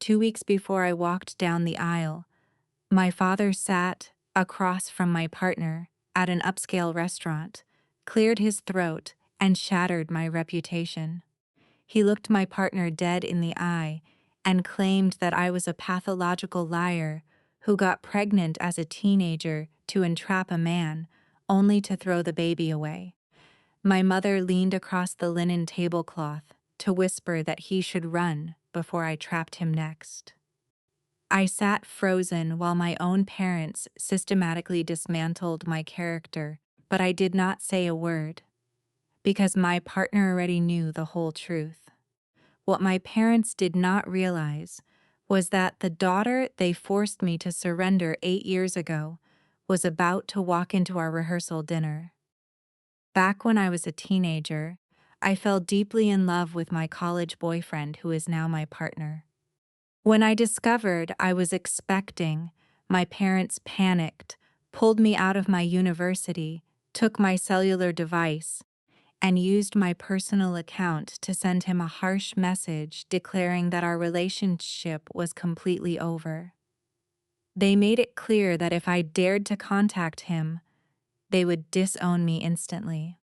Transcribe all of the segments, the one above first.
2 weeks before I walked down the aisle, my father sat across from my partner at an upscale restaurant, cleared his throat, and shattered my reputation. He looked my partner dead in the eye and claimed that I was a pathological liar who got pregnant as a teenager to entrap a man, only to throw the baby away. My mother leaned across the linen tablecloth to whisper that he should run before I trapped him next. I sat frozen while my own parents systematically dismantled my character, but I did not say a word, because my partner already knew the whole truth. What my parents did not realize was that the daughter they forced me to surrender 8 years ago was about to walk into our rehearsal dinner. Back when I was a teenager, I fell deeply in love with my college boyfriend who is now my partner. When I discovered I was expecting, my parents panicked, pulled me out of my university, took my cellular device, and used my personal account to send him a harsh message declaring that our relationship was completely over. They made it clear that if I dared to contact him, they would disown me instantly.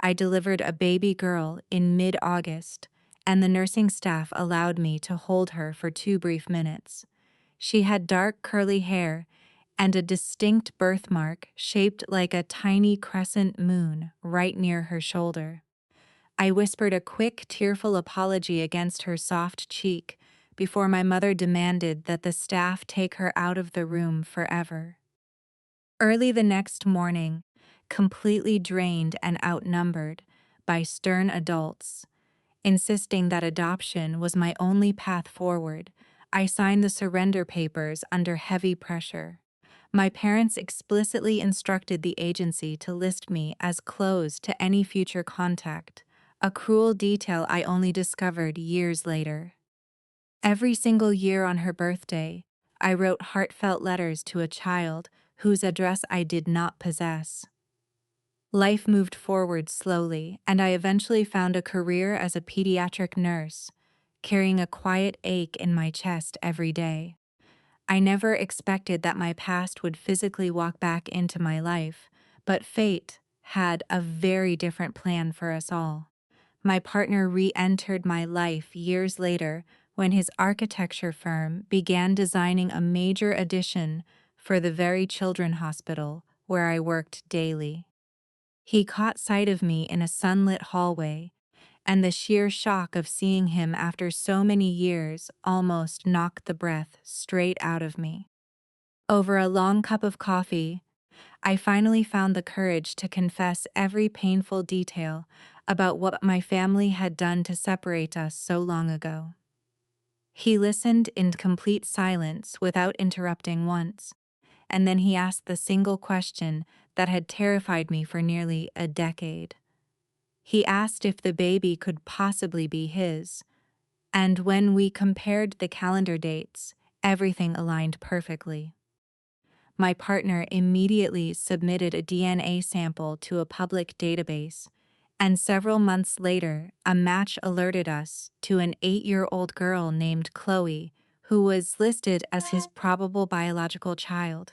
I delivered a baby girl in mid-August, and the nursing staff allowed me to hold her for 2 brief minutes. She had dark curly hair and a distinct birthmark shaped like a tiny crescent moon right near her shoulder. I whispered a quick, tearful apology against her soft cheek before my mother demanded that the staff take her out of the room forever. Early the next morning, completely drained and outnumbered by stern adults, insisting that adoption was my only path forward, I signed the surrender papers under heavy pressure. My parents explicitly instructed the agency to list me as closed to any future contact, a cruel detail I only discovered years later. Every single year on her birthday, I wrote heartfelt letters to a child whose address I did not possess. Life moved forward slowly, and I eventually found a career as a pediatric nurse, carrying a quiet ache in my chest every day. I never expected that my past would physically walk back into my life, but fate had a very different plan for us all. My partner re-entered my life years later when his architecture firm began designing a major addition for the very children's hospital where I worked daily. He caught sight of me in a sunlit hallway, and the sheer shock of seeing him after so many years almost knocked the breath straight out of me. Over a long cup of coffee, I finally found the courage to confess every painful detail about what my family had done to separate us so long ago. He listened in complete silence without interrupting once, and then he asked the single question that had terrified me for nearly a decade. He asked if the baby could possibly be his, and when we compared the calendar dates, everything aligned perfectly. My partner immediately submitted a DNA sample to a public database, and several months later, a match alerted us to an 8-year-old girl named Chloe, who was listed as his probable biological child.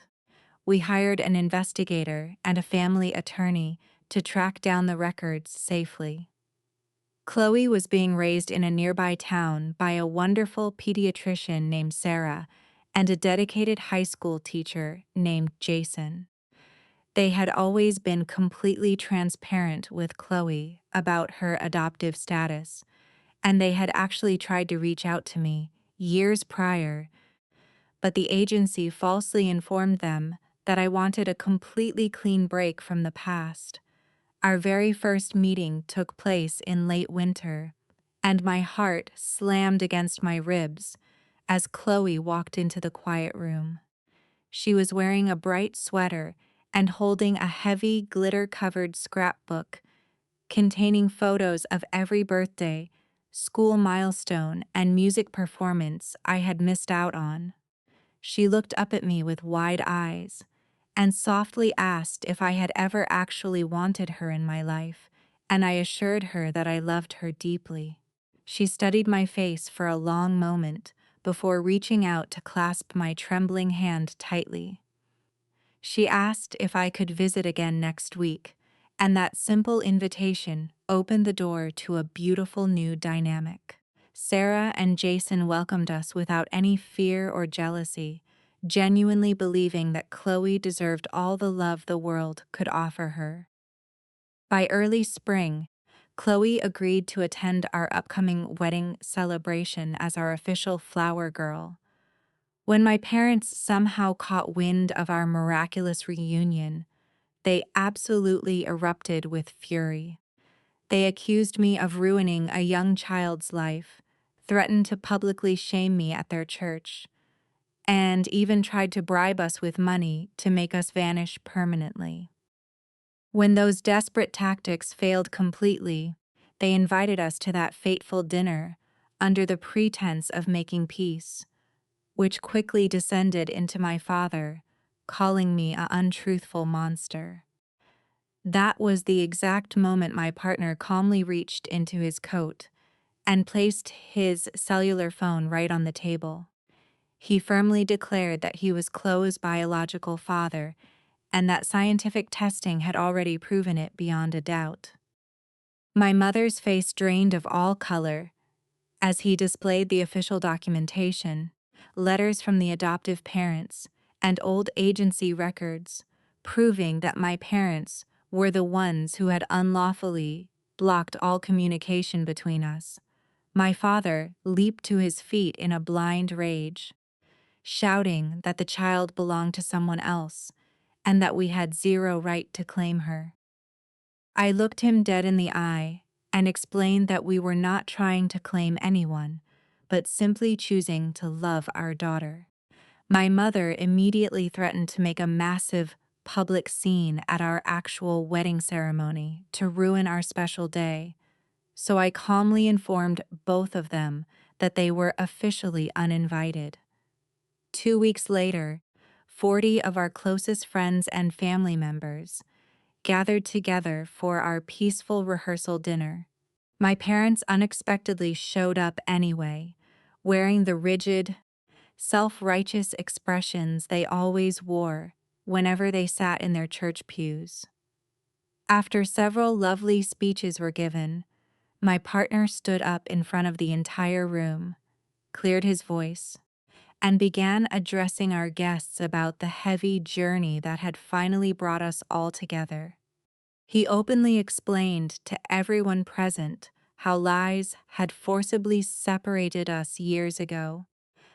We hired an investigator and a family attorney to track down the records safely. Chloe was being raised in a nearby town by a wonderful pediatrician named Sarah and a dedicated high school teacher named Jason. They had always been completely transparent with Chloe about her adoptive status, and they had actually tried to reach out to me years prior, but the agency falsely informed them that I wanted a completely clean break from the past. Our very first meeting took place in late winter, and my heart slammed against my ribs as Chloe walked into the quiet room. She was wearing a bright sweater and holding a heavy, glitter-covered scrapbook containing photos of every birthday, school milestone, and music performance I had missed out on. She looked up at me with wide eyes and softly asked if I had ever actually wanted her in my life, and I assured her that I loved her deeply. She studied my face for a long moment before reaching out to clasp my trembling hand tightly. She asked if I could visit again next week, and that simple invitation opened the door to a beautiful new dynamic. Sarah and Jason welcomed us without any fear or jealousy, genuinely believing that Chloe deserved all the love the world could offer her. By early spring, Chloe agreed to attend our upcoming wedding celebration as our official flower girl. When my parents somehow caught wind of our miraculous reunion, they absolutely erupted with fury. They accused me of ruining a young child's life, threatened to publicly shame me at their church, and even tried to bribe us with money to make us vanish permanently. When those desperate tactics failed completely, they invited us to that fateful dinner under the pretense of making peace, which quickly descended into my father, calling me an untruthful monster. That was the exact moment my partner calmly reached into his coat and placed his cellular phone right on the table. He firmly declared that he was Chloe's biological father and that scientific testing had already proven it beyond a doubt. My mother's face drained of all color as he displayed the official documentation, letters from the adoptive parents, and old agency records, proving that my parents were the ones who had unlawfully blocked all communication between us. My father leaped to his feet in a blind rage, shouting that the child belonged to someone else and that we had zero right to claim her. I looked him dead in the eye and explained that we were not trying to claim anyone, but simply choosing to love our daughter. My mother immediately threatened to make a massive public scene at our actual wedding ceremony to ruin our special day, so I calmly informed both of them that they were officially uninvited. 2 weeks later, 40 of our closest friends and family members gathered together for our peaceful rehearsal dinner. My parents unexpectedly showed up anyway, wearing the rigid, self-righteous expressions they always wore whenever they sat in their church pews. After several lovely speeches were given, my partner stood up in front of the entire room, cleared his voice, and began addressing our guests about the heavy journey that had finally brought us all together. He openly explained to everyone present how lies had forcibly separated us years ago,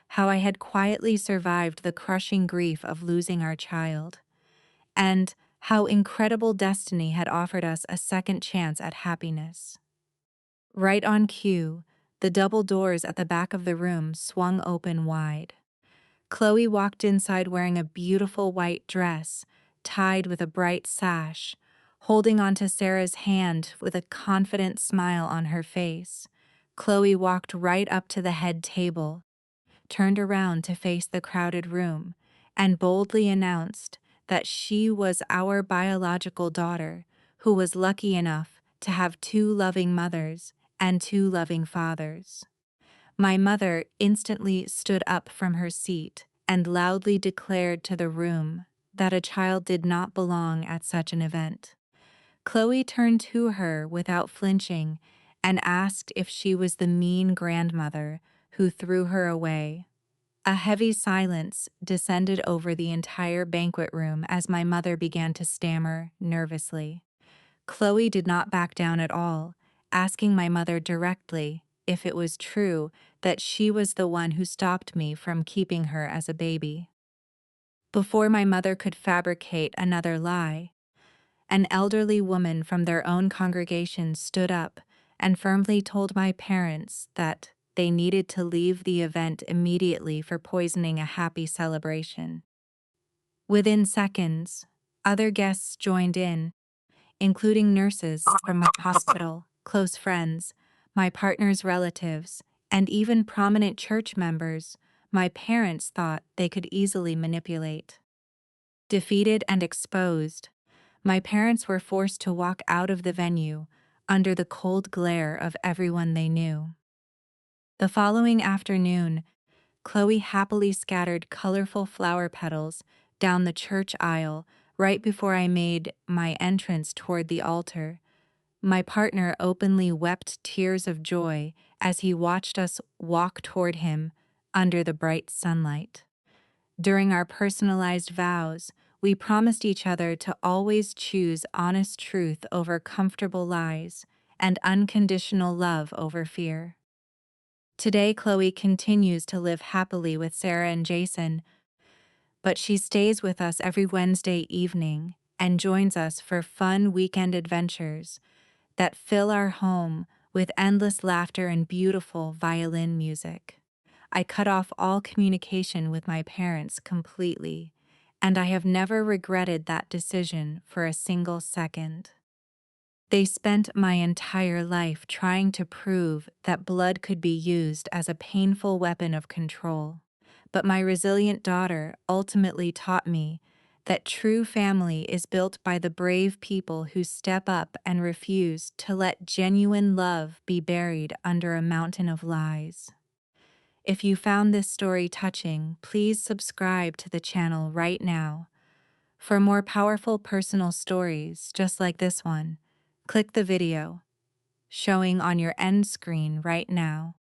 how I had quietly survived the crushing grief of losing our child, and how incredible destiny had offered us a second chance at happiness. Right on cue, the double doors at the back of the room swung open wide. Chloe walked inside wearing a beautiful white dress, tied with a bright sash, holding onto Sarah's hand with a confident smile on her face. Chloe walked right up to the head table, turned around to face the crowded room, and boldly announced that she was our biological daughter, who was lucky enough to have 2 loving mothers and 2 loving fathers. My mother instantly stood up from her seat and loudly declared to the room that a child did not belong at such an event. Chloe turned to her without flinching and asked if she was the mean grandmother who threw her away. A heavy silence descended over the entire banquet room as my mother began to stammer nervously. Chloe did not back down at all, asking my mother directly if it was true that she was the one who stopped me from keeping her as a baby. Before my mother could fabricate another lie, an elderly woman from their own congregation stood up and firmly told my parents that they needed to leave the event immediately for poisoning a happy celebration. Within seconds, other guests joined in, including nurses from my hospital, close friends, my partner's relatives, and even prominent church members my parents thought they could easily manipulate. Defeated and exposed, my parents were forced to walk out of the venue under the cold glare of everyone they knew. The following afternoon, Chloe happily scattered colorful flower petals down the church aisle right before I made my entrance toward the altar. My partner openly wept tears of joy as he watched us walk toward him under the bright sunlight. During our personalized vows, we promised each other to always choose honest truth over comfortable lies and unconditional love over fear. Today, Chloe continues to live happily with Sarah and Jason, but she stays with us every Wednesday evening and joins us for fun weekend adventures that fill our home with endless laughter and beautiful violin music. I cut off all communication with my parents completely, and I have never regretted that decision for a single second. They spent my entire life trying to prove that blood could be used as a painful weapon of control. But my resilient daughter ultimately taught me that true family is built by the brave people who step up and refuse to let genuine love be buried under a mountain of lies. If you found this story touching, please subscribe to the channel right now. For more powerful personal stories just like this one, click the video showing on your end screen right now.